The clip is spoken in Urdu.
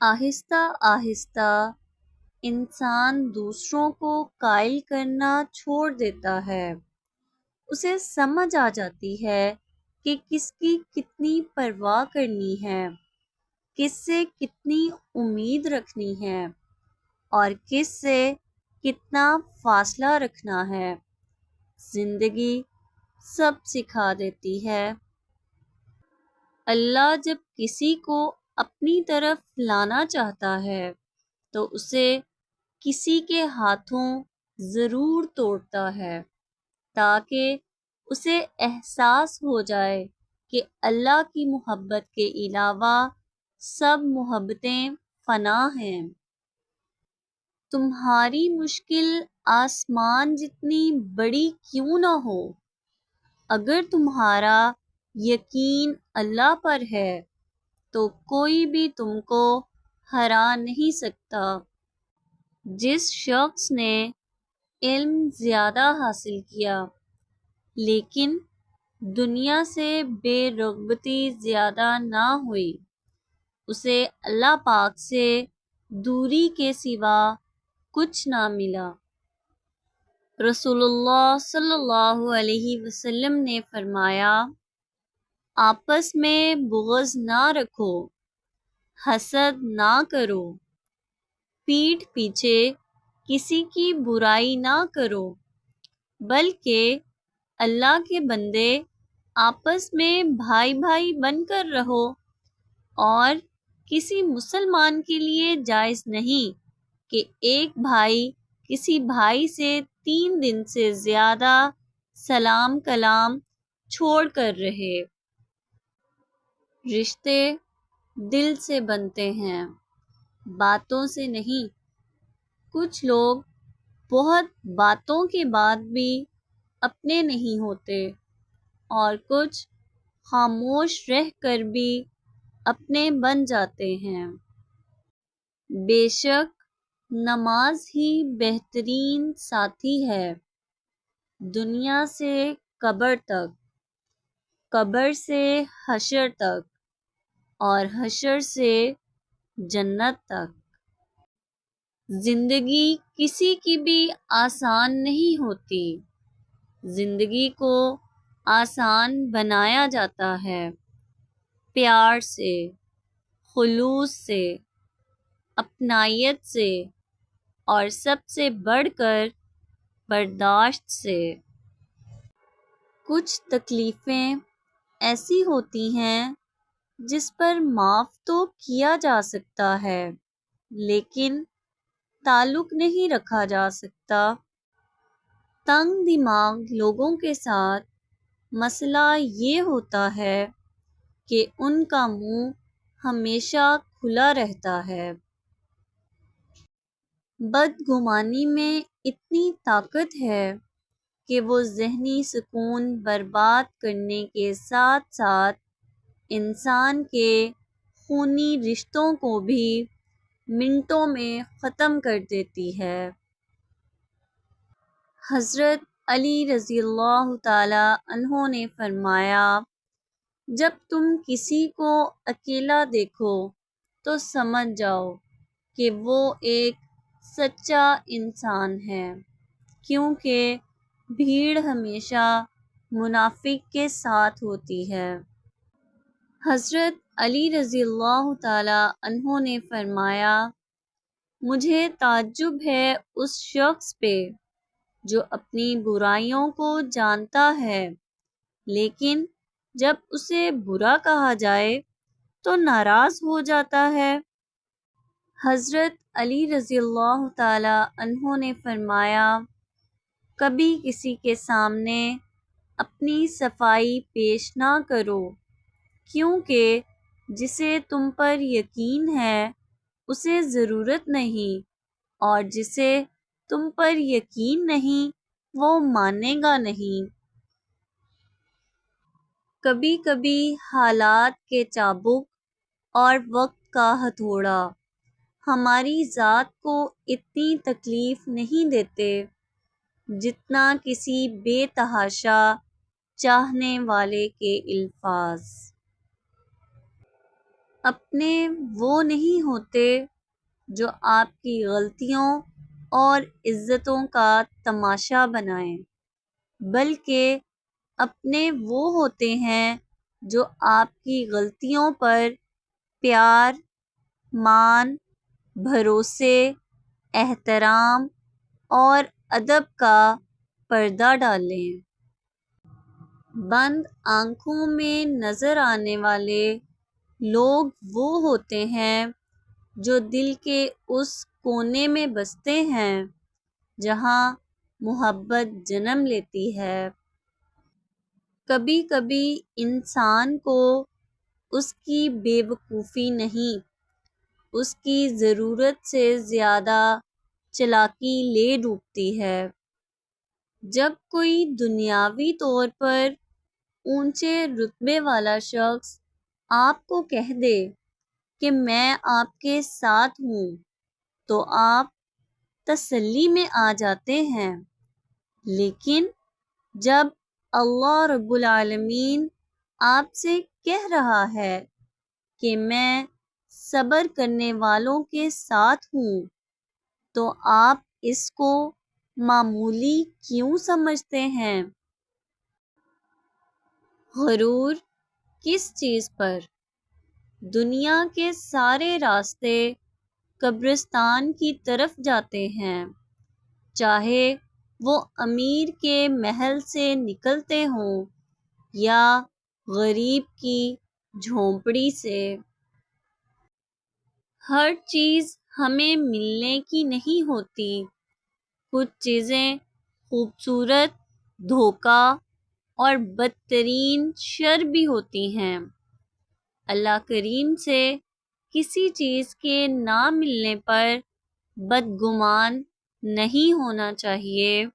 آہستہ آہستہ انسان دوسروں کو قائل کرنا چھوڑ دیتا ہے۔ اسے سمجھ آ جاتی ہے کہ کس کی کتنی پرواہ کرنی ہے، کس سے کتنی امید رکھنی ہے اور کس سے کتنا فاصلہ رکھنا ہے۔ زندگی سب سکھا دیتی ہے۔ اللہ جب کسی کو اپنی طرف لانا چاہتا ہے تو اسے کسی کے ہاتھوں ضرور توڑتا ہے تاکہ اسے احساس ہو جائے کہ اللہ کی محبت کے علاوہ سب محبتیں فنا ہیں۔ تمہاری مشکل آسمان جتنی بڑی کیوں نہ ہو، اگر تمہارا یقین اللہ پر ہے تو کوئی بھی تم کو ہرا نہیں سکتا۔ جس شخص نے علم زیادہ حاصل کیا لیکن دنیا سے بے رغبتی زیادہ نہ ہوئی، اسے اللہ پاک سے دوری کے سوا کچھ نہ ملا۔ رسول اللہ صلی اللہ علیہ وسلم نے فرمایا، آپس میں بغض نہ رکھو، حسد نہ کرو، پیٹھ پیچھے کسی کی برائی نہ کرو، بلکہ اللہ کے بندے آپس میں بھائی بھائی بن کر رہو، اور کسی مسلمان کے لیے جائز نہیں کہ ایک بھائی کسی بھائی سے 3 دن سے زیادہ سلام کلام چھوڑ کر رہے۔ رشتے دل سے بنتے ہیں، باتوں سے نہیں۔ کچھ لوگ بہت باتوں کے بعد بھی اپنے نہیں ہوتے اور کچھ خاموش رہ کر بھی اپنے بن جاتے ہیں۔ بے شک نماز ہی بہترین ساتھی ہے، دنیا سے قبر تک، قبر سے حشر تک اور حشر سے جنت تک۔ زندگی کسی کی بھی آسان نہیں ہوتی، زندگی کو آسان بنایا جاتا ہے پیار سے، خلوص سے، اپنائیت سے اور سب سے بڑھ کر برداشت سے۔ کچھ تکلیفیں ایسی ہوتی ہیں جس پر معاف تو کیا جا سکتا ہے لیکن تعلق نہیں رکھا جا سکتا۔ تنگ دماغ لوگوں کے ساتھ مسئلہ یہ ہوتا ہے کہ ان کا منہ ہمیشہ کھلا رہتا ہے۔ بدگمانی میں اتنی طاقت ہے کہ وہ ذہنی سکون برباد کرنے کے ساتھ ساتھ انسان کے خونی رشتوں کو بھی منٹوں میں ختم کر دیتی ہے۔ حضرت علی رضی اللہ تعالی عنہ نے فرمایا، جب تم کسی کو اکیلا دیکھو تو سمجھ جاؤ کہ وہ ایک سچا انسان ہے، کیونکہ بھیڑ ہمیشہ منافق کے ساتھ ہوتی ہے۔ حضرت علی رضی اللہ تعالی عنہ نے فرمایا، مجھے تعجب ہے اس شخص پہ جو اپنی برائیوں کو جانتا ہے لیکن جب اسے برا کہا جائے تو ناراض ہو جاتا ہے۔ حضرت علی رضی اللہ تعالی عنہ نے فرمایا، کبھی کسی کے سامنے اپنی صفائی پیش نہ کرو، کیونکہ جسے تم پر یقین ہے اسے ضرورت نہیں، اور جسے تم پر یقین نہیں وہ مانے گا نہیں۔ کبھی کبھی حالات کے چابک اور وقت کا ہتھوڑا ہماری ذات کو اتنی تکلیف نہیں دیتے جتنا کسی بے تحاشا چاہنے والے کے الفاظ۔ اپنے وہ نہیں ہوتے جو آپ کی غلطیوں اور عزتوں کا تماشا بنائیں، بلکہ اپنے وہ ہوتے ہیں جو آپ کی غلطیوں پر پیار، مان، بھروسے، احترام اور ادب کا پردہ ڈالیں۔ بند آنکھوں میں نظر آنے والے لوگ وہ ہوتے ہیں جو دل کے اس کونے میں بستے ہیں جہاں محبت جنم لیتی ہے۔ کبھی کبھی انسان کو اس کی بے وقوفی نہیں، اس کی ضرورت سے زیادہ چالاکی لے ڈوبتی ہے۔ جب کوئی دنیاوی طور پر اونچے رتبے والا شخص آپ کو کہہ دے کہ میں آپ کے ساتھ ہوں تو آپ تسلی میں آ جاتے ہیں، لیکن جب اللہ رب العالمین آپ سے کہہ رہا ہے کہ میں صبر کرنے والوں کے ساتھ ہوں تو آپ اس کو معمولی کیوں سمجھتے ہیں؟ غرور کس چیز پر؟ دنیا کے سارے راستے قبرستان کی طرف جاتے ہیں، چاہے وہ امیر کے محل سے نکلتے ہوں یا غریب کی جھونپڑی سے۔ ہر چیز ہمیں ملنے کی نہیں ہوتی، کچھ چیزیں خوبصورت، دھوکہ اور بدترین شر بھی ہوتی ہیں۔ اللہ کریم سے کسی چیز کے نہ ملنے پر بدگمان نہیں ہونا چاہیے۔